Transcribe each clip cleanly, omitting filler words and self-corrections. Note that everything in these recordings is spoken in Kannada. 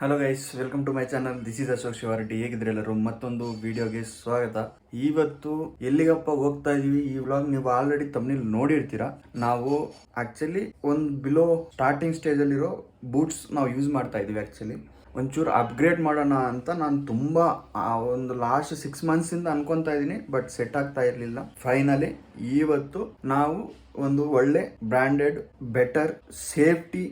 Hello guys, welcome to my channel. This is Ashok Shivareddy. ಹೇಗಿದ್ರೆ ಎಲ್ಲರೂ ಮತ್ತೊಂದು ವಿಡಿಯೋಗೆ ಸ್ವಾಗತ. ಇವತ್ತು ಎಲ್ಲಿಗಪ್ಪ ಹೋಗ್ತಾ ಇದೀವಿ ಈ ವ್ಲಾಗ್ ನೀವು ಆಲ್ರೆಡಿ ತಮ್ಮನೇಲಿ ನೋಡಿರ್ತೀರಾ. ನಾವು ಆಕ್ಚುಲಿ ಒಂದು ಬಿಲೋ ಸ್ಟಾರ್ಟಿಂಗ್ ಸ್ಟೇಜ್ ಅಲ್ಲಿರೋ ಬೂಟ್ಸ್ ನಾವು ಯೂಸ್ ಮಾಡ್ತಾ ಇದೀವಿ. ಆಕ್ಚುಲಿ ಒಂಚೂರು ಅಪ್ಗ್ರೇಡ್ ಮಾಡೋಣ ಅಂತ ನಾನು ತುಂಬಾ ಒಂದು ಲಾಸ್ಟ್ 6 months ಇಂದ ಅನ್ಕೊಂತಾ ಇದೀನಿ, ಬಟ್ ಸೆಟ್ ಆಗ್ತಾ ಇರಲಿಲ್ಲ. ಫೈನಲಿ ಇವತ್ತು ನಾವು ಒಂದು ಒಳ್ಳೆ ಬ್ರ್ಯಾಂಡೆಡ್, ಬೆಟರ್, ಸೇಫ್ಟಿ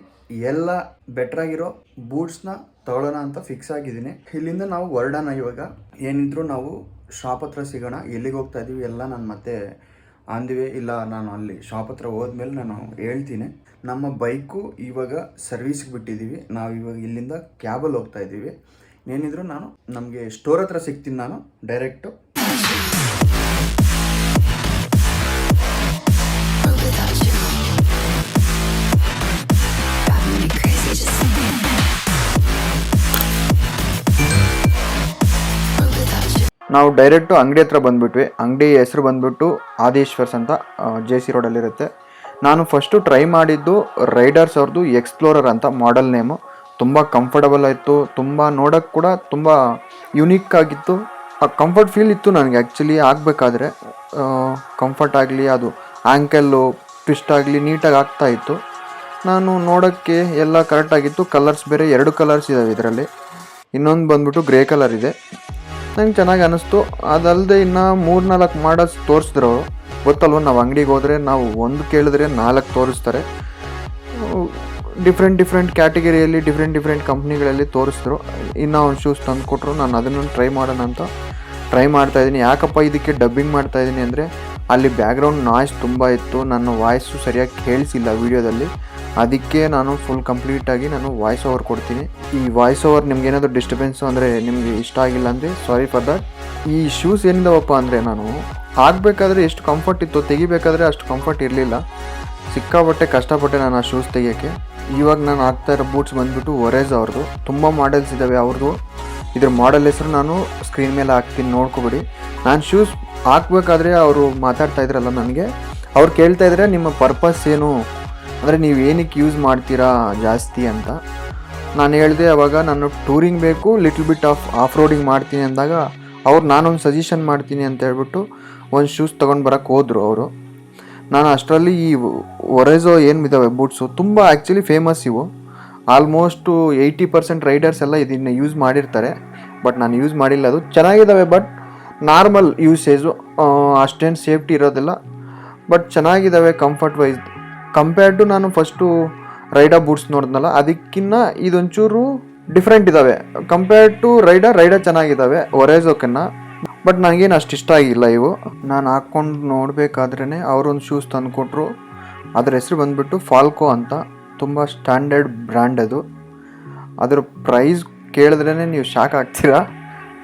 ಎಲ್ಲ ಬೆಟರ್ ಆಗಿರೋ ಬೂಟ್ಸ್ನ ತಗೊಳ್ಳೋಣ ಅಂತ ಫಿಕ್ಸ್ ಆಗಿದ್ದೀನಿ. ಇಲ್ಲಿಂದ ನಾವು ಹೊರಡೋಣ. ಇವಾಗ ಏನಿದ್ರು ನಾವು ಶಾಪ್ ಹತ್ರ ಸಿಗೋಣ. ಎಲ್ಲಿಗೆ ಹೋಗ್ತಾ ಇದೀವಿ ಎಲ್ಲ ನಾನು ಮತ್ತೆ ಅಂದಿವೆ ಇಲ್ಲ, ನಾನು ಅಲ್ಲಿ ಶಾಪ್ ಹತ್ರ ಹೋದ್ಮೇಲೆ ನಾನು ಹೇಳ್ತೀನಿ. ನಮ್ಮ ಬೈಕು ಇವಾಗ ಸರ್ವಿಸ್ಗೆ ಬಿಟ್ಟಿದ್ದೀವಿ. ನಾವು ಇವಾಗ ಇಲ್ಲಿಂದ ಕ್ಯಾಬಲ್ಲಿ ಹೋಗ್ತಾ ಇದ್ದೀವಿ. ಏನಿದ್ರು ನಾನು ನಮಗೆ ಸ್ಟೋರ್ ಹತ್ರ ಸಿಗ್ತೀನಿ. ನಾನು ಡೈರೆಕ್ಟು ನಾವು ಡೈರೆಕ್ಟು ಅಂಗಡಿ ಹತ್ರ ಬಂದುಬಿಟ್ವಿ. ಅಂಗಡಿ ಹೆಸರು ಬಂದುಬಿಟ್ಟು ಆದೇಶ್ವರ್ಸ್ ಅಂತ, JC ರೋಡಲ್ಲಿರುತ್ತೆ. ನಾನು ಫಸ್ಟು ಟ್ರೈ ಮಾಡಿದ್ದು ರೈಡರ್ಸ್ ಅವ್ರದ್ದು ಎಕ್ಸ್ಪ್ಲೋರರ್ ಅಂತ ಮಾಡೆಲ್ ನೇಮು. ತುಂಬ ಕಂಫರ್ಟಬಲ್ ಆಯಿತು, ತುಂಬ ನೋಡೋಕ್ಕೆ ಕೂಡ ತುಂಬ ಯುನೀಕ್ ಆಗಿತ್ತು. ಆ ಕಂಫರ್ಟ್ ಫೀಲ್ ಇತ್ತು ನನಗೆ ಆ್ಯಕ್ಚುಲಿ. ಆಗಬೇಕಾದ್ರೆ ಕಂಫರ್ಟ್ ಆಗಲಿ, ಅದು ಆ್ಯಂಕಲ್ಲು ಟ್ವಿಸ್ಟ್ ಆಗಲಿ ನೀಟಾಗಿ ಆಗ್ತಾಯಿತ್ತು. ನಾನು ನೋಡೋಕ್ಕೆ ಎಲ್ಲ ಕರೆಕ್ಟಾಗಿತ್ತು. ಕಲರ್ಸ್ ಬೇರೆ 2 ಕಲರ್ಸ್ ಇದ್ದಾವೆ ಇದರಲ್ಲಿ. ಇನ್ನೊಂದು ಬಂದ್ಬಿಟ್ಟು ಗ್ರೇ ಕಲರ್ ಇದೆ. ನಂಗೆ ಚೆನ್ನಾಗಿ ಅನ್ನಿಸ್ತು. ಅದಲ್ಲದೆ ಇನ್ನು 3-4 ಮಾಡಲ್ಸ್ ತೋರಿಸಿದ್ರು ಅವರು. ಗೊತ್ತಲ್ವ, ನಾವು ಅಂಗಡಿಗೆ ಹೋದರೆ ನಾವು ಒಂದು ಕೇಳಿದ್ರೆ 4 ತೋರಿಸ್ತಾರೆ. ಡಿಫ್ರೆಂಟ್ ಕ್ಯಾಟಗರಿಯಲ್ಲಿ ಡಿಫ್ರೆಂಟ್ ಕಂಪ್ನಿಗಳಲ್ಲಿ ತೋರಿಸಿದ್ರು. ಇನ್ನೂ ಒಂದು ಶೂಸ್ ತಂದು ಕೊಟ್ಟರು. ನಾನು ಅದನ್ನು ಟ್ರೈ ಮಾಡೋಣ ಅಂತ ಟ್ರೈ ಮಾಡ್ತಾಯಿದ್ದೀನಿ. ಯಾಕಪ್ಪ ಇದಕ್ಕೆ ಡಬ್ಬಿಂಗ್ ಮಾಡ್ತಾಯಿದ್ದೀನಿ ಅಂದರೆ ಅಲ್ಲಿ ಬ್ಯಾಕ್ಗ್ರೌಂಡ್ ನಾಯ್ಸ್ ತುಂಬ ಇತ್ತು. ನನ್ನ ವಾಯ್ಸು ಸರಿಯಾಗಿ ಕೇಳಿಸಿಲ್ಲ ವೀಡಿಯೋದಲ್ಲಿ. ಅದಕ್ಕೆ ನಾನು ಫುಲ್ ಕಂಪ್ಲೀಟಾಗಿ ನಾನು ವಾಯ್ಸ್ ಓವರ್ ಕೊಡ್ತೀನಿ. ಈ ವಾಯ್ಸ್ ಓವರ್ ನಿಮ್ಗೆ ಏನಾದರೂ ಡಿಸ್ಟರ್ಬೆನ್ಸು ಅಂದರೆ ನಿಮಗೆ ಇಷ್ಟ ಆಗಿಲ್ಲ ಅಂದರೆ ಸಾರಿ ಫಾರ್ ದಟ್. ಈ ಶೂಸ್ ಏನಿದಾವಪ್ಪ ಅಂದರೆ, ನಾನು ಆಗಬೇಕಾದ್ರೆ ಎಷ್ಟು ಕಂಫರ್ಟ್ ಇತ್ತು, ತೆಗಿಬೇಕಾದ್ರೆ ಅಷ್ಟು ಕಂಫರ್ಟ್ ಇರಲಿಲ್ಲ. ಸಿಕ್ಕಾಪಟ್ಟೆ ಕಷ್ಟಪಟ್ಟೆ ನಾನು ಆ ಶೂಸ್ ತೆಗಿಯೋಕ್ಕೆ. ಇವಾಗ ನಾನು ಹಾಕ್ತಾ ಇರೋ ಬೂಟ್ಸ್ ಬಂದುಬಿಟ್ಟು ಒರೇಜ್ ಅವ್ರದ್ದು. ತುಂಬ ಮಾಡೆಲ್ಸ್ ಇದ್ದಾವೆ ಅವ್ರದ್ದು. ಇದ್ರ ಮಾಡೆಲ್ ಹೆಸರು ನಾನು ಸ್ಕ್ರೀನ್ ಮೇಲೆ ಹಾಕ್ತೀನಿ, ನೋಡ್ಕೊಬಿಡಿ. ನಾನು ಶೂಸ್ ಹಾಕ್ಬೇಕಾದ್ರೆ ಅವರು ಮಾತಾಡ್ತಾ ಇದ್ರಲ್ಲ ನನಗೆ, ಅವ್ರು ಕೇಳ್ತಾ ಇದ್ರೆ ನಿಮ್ಮ ಪರ್ಪಸ್ ಏನು ಅಂದರೆ ನೀವು ಏನಕ್ಕೆ ಯೂಸ್ ಮಾಡ್ತೀರಾ ಜಾಸ್ತಿ ಅಂತ. ನಾನು ಹೇಳಿದೆ ಅವಾಗ ನಾನು ಟೂರಿಂಗ್ ಬೇಕು, ಲಿಟ್ಲ್ ಬಿಟ್ ಆಫ್ ರೋಡಿಂಗ್ ಮಾಡ್ತೀನಿ ಅಂದಾಗ ಅವ್ರು ನಾನೊಂದು ಸಜೆಷನ್ ಮಾಡ್ತೀನಿ ಅಂತ ಹೇಳ್ಬಿಟ್ಟು ಒಂದು ಶೂಸ್ ತೊಗೊಂಡು ಬರೋಕ್ಕೆ ಹೋದರು ಅವರು. ನಾನು ಅಷ್ಟರಲ್ಲಿ ಈ ಒರೆಜೋ ಏನು ಇದ್ದಾವೆ ಬೂಟ್ಸು ತುಂಬ ಆ್ಯಕ್ಚುಲಿ ಫೇಮಸ್ ಇವು. ಆಲ್ಮೋಸ್ಟು 80% ರೈಡರ್ಸ್ ಎಲ್ಲ ಇದನ್ನು ಯೂಸ್ ಮಾಡಿರ್ತಾರೆ. ಬಟ್ ನಾನು ಯೂಸ್ ಮಾಡಿಲ್ಲ. ಅದು ಚೆನ್ನಾಗಿದ್ದಾವೆ, ಬಟ್ ನಾರ್ಮಲ್ ಯೂಸೇಜು, ಅಷ್ಟೇನು ಸೇಫ್ಟಿ ಇರೋದಿಲ್ಲ. ಬಟ್ ಚೆನ್ನಾಗಿದ್ದಾವೆ ಕಂಫರ್ಟ್ ವೈಸ್ ಕಂಪೇರ್ಡ್ ಟು ನಾನು ಫಸ್ಟು ರೈಡಾ ಬೂಟ್ಸ್ ನೋಡಿದ್ನಲ್ಲ, ಅದಕ್ಕಿಂತ ಇದೊಂಚೂರು ಡಿಫ್ರೆಂಟ್ ಇದ್ದಾವೆ. ಕಂಪೇರ್ಡ್ ಟು ರೈಡಾ ಚೆನ್ನಾಗಿದ್ದಾವೆ ಒರೇಜೋಕ್ಕಿನ್ನ. ಬಟ್ ನನಗೇನು ಅಷ್ಟು ಇಷ್ಟ ಆಗಿಲ್ಲ ಇವು. ನಾನು ಹಾಕ್ಕೊಂಡು ನೋಡಬೇಕಾದ್ರೇ ಅವರೊಂದು ಶೂಸ್ ತಂದು ಕೊಟ್ಟರು. ಅದ್ರ ಹೆಸರು ಬಂದುಬಿಟ್ಟು ಫಾಲ್ಕೋ ಅಂತ. ತುಂಬ ಸ್ಟ್ಯಾಂಡರ್ಡ್ ಬ್ರ್ಯಾಂಡ್ ಅದು. ಅದರ ಪ್ರೈಸ್ ಕೇಳಿದ್ರೇ ನೀವು ಶಾಕ್ ಆಗ್ತೀರಾ.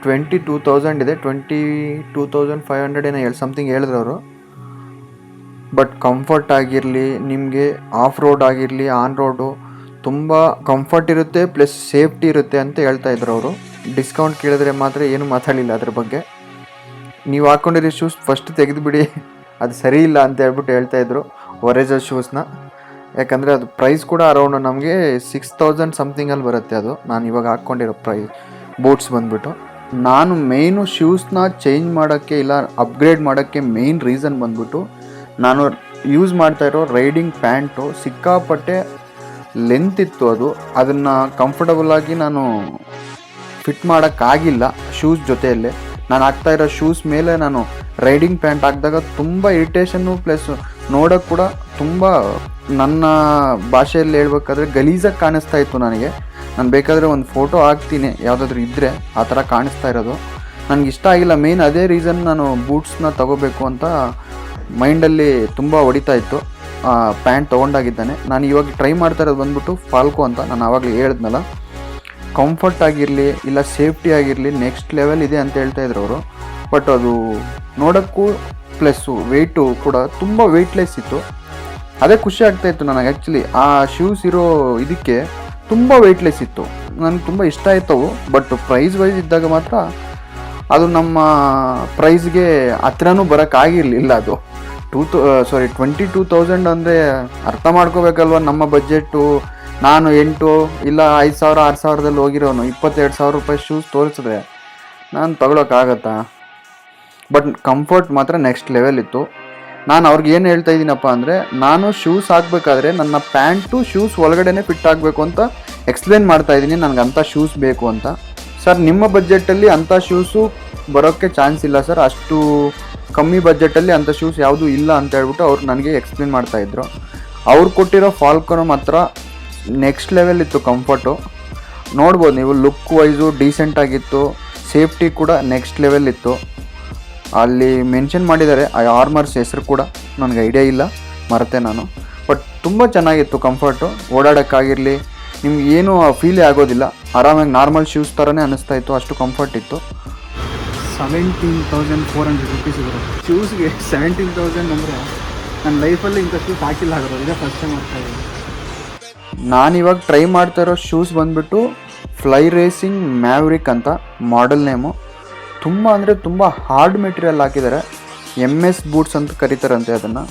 22,000 ಇದೆ. 22,500 ಏನೋ ಸಮಥಿಂಗ್ ಹೇಳಿದ್ರು ಅವರು. ಬಟ್ ಕಂಫರ್ಟ್ ಆಗಿರಲಿ, ನಿಮಗೆ ಆಫ್ ರೋಡ್ ಆಗಿರಲಿ, ಆನ್ ರೋಡು ತುಂಬ ಕಂಫರ್ಟ್ ಇರುತ್ತೆ, ಪ್ಲಸ್ ಸೇಫ್ಟಿ ಇರುತ್ತೆ ಅಂತ ಹೇಳ್ತಾ ಇದ್ರು ಅವರು. ಡಿಸ್ಕೌಂಟ್ ಕೇಳಿದ್ರೆ ಮಾತ್ರ ಏನು ಮಾತಾಡಲಿಲ್ಲ ಅದ್ರ ಬಗ್ಗೆ. ನೀವು ಹಾಕ್ಕೊಂಡಿರೋ ಶೂಸ್ ಫಸ್ಟ್ ತೆಗೆದುಬಿಡಿ, ಅದು ಸರಿ ಇಲ್ಲ ಅಂತ ಹೇಳ್ಬಿಟ್ಟು ಹೇಳ್ತಾಯಿದ್ರು ಒರೇಜೋ ಶೂಸ್ನ. ಯಾಕಂದರೆ ಅದು ಪ್ರೈಸ್ ಕೂಡ ಅರೌಂಡ್ ನಮಗೆ 6,000 ಸಮಥಿಂಗಲ್ಲಿ ಬರುತ್ತೆ ಅದು. ನಾನು ಇವಾಗ ಹಾಕ್ಕೊಂಡಿರೋ ಬೂಟ್ಸ್ ಬಂದುಬಿಟ್ಟು. ನಾನು ಮೇಯ್ನು ಶೂಸ್ನ ಚೇಂಜ್ ಮಾಡೋಕ್ಕೆ ಇಲ್ಲ ಅಪ್ಗ್ರೇಡ್ ಮಾಡೋಕ್ಕೆ ಮೇಯ್ನ್ ರೀಸನ್ ಬಂದ್ಬಿಟ್ಟು, ನಾನು ಯೂಸ್ ಮಾಡ್ತಾಯಿರೋ ರೈಡಿಂಗ್ ಪ್ಯಾಂಟು ಸಿಕ್ಕಾಪಟ್ಟೆ ಲೆಂತ್ ಇತ್ತು. ಅದನ್ನು ಕಂಫರ್ಟಬಲಾಗಿ ನಾನು ಫಿಟ್ ಮಾಡೋಕ್ಕಾಗಿಲ್ಲ ಶೂಸ್ ಜೊತೆಯಲ್ಲೇ. ನಾನು ಹಾಕ್ತಾಯಿರೋ ಶೂಸ್ ಮೇಲೆ ನಾನು ರೈಡಿಂಗ್ ಪ್ಯಾಂಟ್ ಹಾಕಿದಾಗ ತುಂಬ ಇರಿಟೇಷನ್ನು, ಪ್ಲಸ್ ನೋಡೋಕ್ಕೆ ಕೂಡ ತುಂಬ, ನನ್ನ ಭಾಷೆಯಲ್ಲಿ ಹೇಳ್ಬೇಕಾದ್ರೆ ಗಲೀಜಾಗಿ ಕಾಣಿಸ್ತಾ ಇತ್ತು ನನಗೆ. ನಾನು ಬೇಕಾದರೆ ಒಂದು ಫೋಟೋ ಹಾಕ್ತೀನಿ ಯಾವುದಾದ್ರೂ ಇದ್ದರೆ, ಆ ಥರ ಕಾಣಿಸ್ತಾ ಇರೋದು ನನಗೆ ಇಷ್ಟ ಆಗಿಲ್ಲ. ಮೇಯ್ನ್ ಅದೇ ರೀಸನ್ ನಾನು ಬೂಟ್ಸ್ನ ತಗೋಬೇಕು ಅಂತ ಮೈಂಡಲ್ಲಿ ತುಂಬ ಹೊಡಿತಾ ಇತ್ತು. ಪ್ಯಾಂಟ್ ತೊಗೊಂಡಾಗಿದ್ದಾನೆ. ನಾನು ಇವಾಗ ಟ್ರೈ ಮಾಡ್ತಾ ಇರೋದು ಬಂದ್ಬಿಟ್ಟು ಫಾಲ್ಕೋ ಅಂತ. ನಾನು ಆವಾಗಲೇ ಹೇಳಿದ್ನಲ್ಲ, ಕಂಫರ್ಟ್ ಆಗಿರಲಿ ಇಲ್ಲ ಸೇಫ್ಟಿ ಆಗಿರಲಿ ನೆಕ್ಸ್ಟ್ ಲೆವೆಲ್ ಇದೆ ಅಂತ ಹೇಳ್ತಾಯಿದ್ರು ಅವರು. ಬಟ್ ಅದು ನೋಡೋಕ್ಕೂ ಪ್ಲಸ್ಸು ವೆಯ್ಟು ಕೂಡ ತುಂಬ ವೆಯ್ಟ್ಲೆಸ್ ಇತ್ತು. ಅದೇ ಖುಷಿ ಆಗ್ತಾಯಿತ್ತು ನನಗೆ ಆ್ಯಕ್ಚುಲಿ. ಆ ಶೂಸ್ ಇರೋ ಇದಕ್ಕೆ ತುಂಬ ವೆಯ್ಟ್ಲೆಸ್ ಇತ್ತು. ನನಗೆ ತುಂಬ ಇಷ್ಟ ಆಯ್ತವು. ಬಟ್ ಪ್ರೈಸ್ ವೈಸ್ ಇದ್ದಾಗ ಮಾತ್ರ ಅದು ನಮ್ಮ ಪ್ರೈಸ್ಗೆ ಹತ್ರನೂ ಬರೋಕ್ಕಾಗಿರಲಿಲ್ಲ. ಅದು 22,000 ಅಂದರೆ ಅರ್ಥ ಮಾಡ್ಕೋಬೇಕಲ್ವ ನಮ್ಮ ಬಜೆಟ್ಟು ನಾನು 8 ಇಲ್ಲ 5,000 6,000ದಲ್ಲಿ ಹೋಗಿರೋನು 22,000 ರೂಪಾಯಿ ಶೂಸ್ ತೋರಿಸಿದ್ರೆ ನಾನು ತಗೊಳಕ್ಕಾಗತ್ತಾ? ಬಟ್ ಕಂಫರ್ಟ್ ಮಾತ್ರ ನೆಕ್ಸ್ಟ್ ಲೆವೆಲ್ ಇತ್ತು. ನಾನು ಅವ್ರಿಗೆ ಏನು ಹೇಳ್ತಾ ಇದ್ದೀನಪ್ಪ ಅಂದರೆ, ನಾನು ಶೂಸ್ ಹಾಕಬೇಕಾದ್ರೆ ನನ್ನ ಪ್ಯಾಂಟು ಶೂಸ್ ಒಳಗಡೆನೇ ಫಿಟ್ ಆಗಬೇಕು ಅಂತ ಎಕ್ಸ್ಪ್ಲೇನ್ ಮಾಡ್ತಾ ಇದ್ದೀನಿ, ನನಗೆ ಅಂಥ ಶೂಸ್ ಬೇಕು ಅಂತ. ಸರ್ ನಿಮ್ಮ ಬಜೆಟಲ್ಲಿ ಅಂಥ ಶೂಸು ಬರೋಕ್ಕೆ ಚಾನ್ಸ್ ಇಲ್ಲ ಸರ್, ಅಷ್ಟು ಕಮ್ಮಿ ಬಜೆಟಲ್ಲಿ ಅಂಥ ಶೂಸ್ ಯಾವುದೂ ಇಲ್ಲ ಅಂತ ಹೇಳ್ಬಿಟ್ಟು ಅವ್ರು ನನಗೆ ಎಕ್ಸ್ಪ್ಲೇನ್ ಮಾಡ್ತಾಯಿದ್ರು. ಅವ್ರು ಕೊಟ್ಟಿರೋ ಫಾಲ್ಕನ್ ಮಾತ್ರ ನೆಕ್ಸ್ಟ್ ಲೆವೆಲ್ ಇತ್ತು ಕಂಫರ್ಟು. ನೋಡ್ಬೋದು ನೀವು, ಲುಕ್ ವೈಸು ಡೀಸೆಂಟಾಗಿತ್ತು, ಸೇಫ್ಟಿ ಕೂಡ ನೆಕ್ಸ್ಟ್ ಲೆವೆಲ್ ಇತ್ತು. ಅಲ್ಲಿ ಮೆನ್ಷನ್ ಮಾಡಿದ್ದಾರೆ ಆ ಆರ್ಮರ್ಸ್ ಹೆಸರು ಕೂಡ, ನನಗೆ ಐಡಿಯಾ ಇಲ್ಲ, ಮರೆತೆ ನಾನು. ಬಟ್ ತುಂಬ ಚೆನ್ನಾಗಿತ್ತು ಕಂಫರ್ಟು, ಓಡಾಡೋಕ್ಕಾಗಿರಲಿ ನಿಮ್ಗೆ ಏನೂ ಫೀಲೇ ಆಗೋದಿಲ್ಲ, ಆರಾಮಾಗಿ ನಾರ್ಮಲ್ ಶೂಸ್ ಥರನೇ ಅನ್ನಿಸ್ತಾ ಇತ್ತು, ಅಷ್ಟು ಕಂಫರ್ಟ್ ಇತ್ತು. 17,400 ರುಪೀಸ್ ಇದ್ರು ಶೂಸ್ಗೆ. 17,000 ಅಂದರೆ ನನ್ನ ಲೈಫಲ್ಲಿ ಇಂಥ ಶೂಸ್ ಹಾಕಿಲ್ಲ ಆಗಿರೋದು, ಇದೇ ಫಸ್ಟ್ ಟೈಮ್ ಆಗ್ತಾ ಇದೆ. ನಾನಿವಾಗ ಟ್ರೈ ಮಾಡ್ತಾ ಇರೋ ಶೂಸ್ ಬಂದುಬಿಟ್ಟು ಫ್ಲೈ ರೇಸಿಂಗ್ ಮ್ಯಾವ್ರಿಕ್ ಅಂತ ಮಾಡೆಲ್ ನೇಮು. ತುಂಬ ಅಂದರೆ ತುಂಬ ಹಾರ್ಡ್ ಮೆಟೀರಿಯಲ್ ಹಾಕಿದ್ದಾರೆ, MS ಬೂಟ್ಸ್ ಅಂತ ಕರೀತಾರಂತೆ ಅದನ್ನು.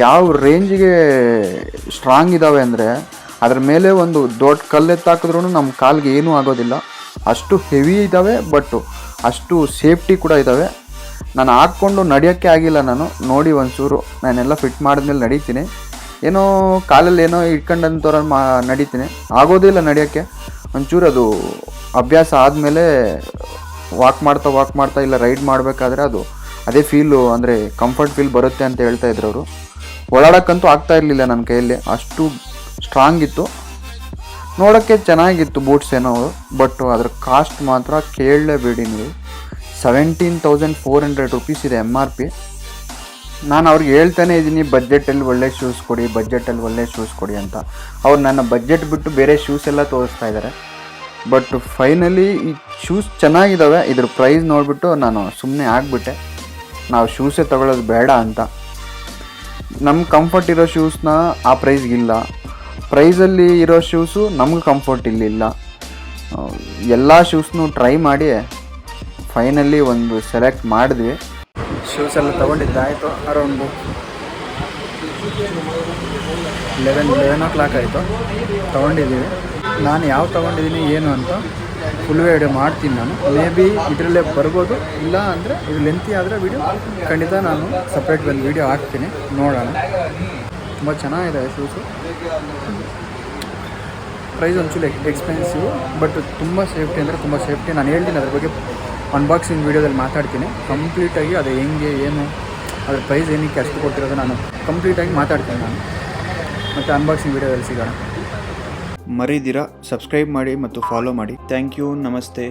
ಯಾವ ರೇಂಜಿಗೆ ಸ್ಟ್ರಾಂಗ್ ಇದ್ದಾವೆ ಅಂದರೆ, ಅದ್ರ ಮೇಲೆ ಒಂದು ದೊಡ್ಡ ಕಲ್ಲೆತ್ತಾಕಿದ್ರೂ ನಮ್ಮ ಕಾಲಿಗೆ ಏನೂ ಆಗೋದಿಲ್ಲ, ಅಷ್ಟು ಹೆವಿ ಇದ್ದಾವೆ. ಬಟ್ಟು ಅಷ್ಟು ಸೇಫ್ಟಿ ಕೂಡ ಇದ್ದಾವೆ. ನಾನು ಹಾಕ್ಕೊಂಡು ನಡೆಯೋಕ್ಕೆ ಆಗಿಲ್ಲ, ನಾನು ನೋಡಿ ಒಂಚೂರು ನಾನೆಲ್ಲ ಫಿಟ್ ಮಾಡಿದ್ಮೇಲೆ ನಡೀತೀನಿ, ಏನೋ ಕಾಲಲ್ಲಿ ಏನೋ ಇಟ್ಕೊಂಡಂಥವ್ರ ನಡೀತೀನಿ, ಆಗೋದಿಲ್ಲ ನಡೆಯೋಕ್ಕೆ. ಒಂಚೂರು ಅದು ಅಭ್ಯಾಸ ಆದಮೇಲೆ ವಾಕ್ ಮಾಡ್ತಾ ಇಲ್ಲ ರೈಡ್ ಮಾಡಬೇಕಾದ್ರೆ ಅದು ಅದೇ ಫೀಲು, ಅಂದರೆ ಕಂಫರ್ಟ್ ಫೀಲ್ ಬರುತ್ತೆ ಅಂತ ಹೇಳ್ತಾ ಇದ್ರು ಅವರು. ಓಡಾಡೋಕ್ಕಂತೂ ಆಗ್ತಾ ಇರಲಿಲ್ಲ ನನ್ನ ಕೈಯಲ್ಲಿ, ಅಷ್ಟು ಸ್ಟ್ರಾಂಗ್ ಇತ್ತು. ನೋಡೋಕ್ಕೆ ಚೆನ್ನಾಗಿತ್ತು ಬೂಟ್ಸ್ ಏನೋ, ಬಟ್ ಅದ್ರ ಕಾಸ್ಟ್ ಮಾತ್ರ ಕೇಳಲೇಬೇಡಿ ನೀವು. 17,400 ರುಪೀಸ್ ಇದೆ MRP. ನಾನು ಅವ್ರಿಗೆ ಹೇಳ್ತಾನೆ ಇದ್ದೀನಿ ಬಜೆಟಲ್ಲಿ ಒಳ್ಳೆ ಶೂಸ್ ಕೊಡಿ ಅಂತ. ಅವ್ರು ನನ್ನ ಬಜೆಟ್ ಬಿಟ್ಟು ಬೇರೆ ಶೂಸ್ ಎಲ್ಲ ತೋರಿಸ್ತಾ ಇದ್ದಾರೆ. ಬಟ್ ಫೈನಲಿ ಈ ಶೂಸ್ ಚೆನ್ನಾಗಿದ್ದಾವೆ, ಇದ್ರ ಪ್ರೈಸ್ ನೋಡಿಬಿಟ್ಟು ನಾನು ಸುಮ್ಮನೆ ಆಗಿಬಿಟ್ಟೆ, ನಾವು ಶೂಸೇ ತಗೊಳ್ಳೋದು ಬೇಡ ಅಂತ. ನಮ್ಮ ಕಂಫರ್ಟ್ ಇರೋ ಶೂಸ್ನ ಆ ಪ್ರೈಸ್ಗಿಲ್ಲ, ಪ್ರೈಸಲ್ಲಿ ಇರೋ ಶೂಸು ನಮ್ಗೆ ಕಂಫರ್ಟ್ ಇಲ್ಲಿಲ್ಲ. ಎಲ್ಲ ಶೂಸ್ನೂ ಟ್ರೈ ಮಾಡಿ ಫೈನಲಿ ಒಂದು ಸೆಲೆಕ್ಟ್ ಮಾಡಿದ್ವಿ. ಶೂಸ್ ಎಲ್ಲ ತೊಗೊಂಡಿದ್ದಾಯಿತು, ಅರೌಂಡ್ 11 o'clock ಆಯಿತು. ತೊಗೊಂಡಿದ್ದೀವಿ. ನಾನು ಯಾವ ತೊಗೊಂಡಿದ್ದೀನಿ ಏನು ಅಂತ ಫುಲ್ ವಿಡಿಯೋ ಮಾಡ್ತೀನಿ ನಾನು. ಮೇ ಬಿ ಇದರಲ್ಲೇ ಬರ್ಬೋದು, ಇಲ್ಲ ಅಂದರೆ ಇದು ಲೆಂತಿ ಆದರೆ ವಿಡಿಯೋ ಖಂಡಿತ ನಾನು ಸಪ್ರೇಟ್ ಒಂದು ವಿಡಿಯೋ ಹಾಕ್ತೀನಿ, ನೋಡೋಣ. ತುಂಬ ಚೆನ್ನಾಗಿದೆ ಶೂಸು. ಪ್ರೈಸ್ ಒಂಚೂರು ಎಕ್ಸ್ಪೆನ್ಸಿವ್, ಬಟ್ ತುಂಬ ಸೇಫ್ಟಿ ಅಂದರೆ ತುಂಬ ಸೇಫ್ಟಿ. ನಾನು ಹೇಳ್ತೀನಿ ಅದ್ರ ಬಗ್ಗೆ ಅನ್ಬಾಕ್ಸಿಂಗ್ ವೀಡಿಯೋದಲ್ಲಿ ಮಾತಾಡ್ತೀನಿ ಕಂಪ್ಲೀಟಾಗಿ, ಅದು ಹೆಂಗೆ ಏನು ಅದ್ರ ಪ್ರೈಸ್ ಏನಕ್ಕೆ ಅಷ್ಟು ಕೊಟ್ಟಿರೋದು ನಾನು ಕಂಪ್ಲೀಟಾಗಿ ಮಾತಾಡ್ತೀನಿ ನಾನು. ಮತ್ತು ಅನ್ಬಾಕ್ಸಿಂಗ್ ವೀಡಿಯೋದಲ್ಲಿ ಸಿಗೋಣ. ಮರಿದಿರ ಸಬ್ಸ್ಕ್ರೈಬ್ ಮಾಡಿ ಮತ್ತು ಫಾಲೋ ಮಾಡಿ. ಥ್ಯಾಂಕ್ ಯು, ನಮಸ್ತೆ.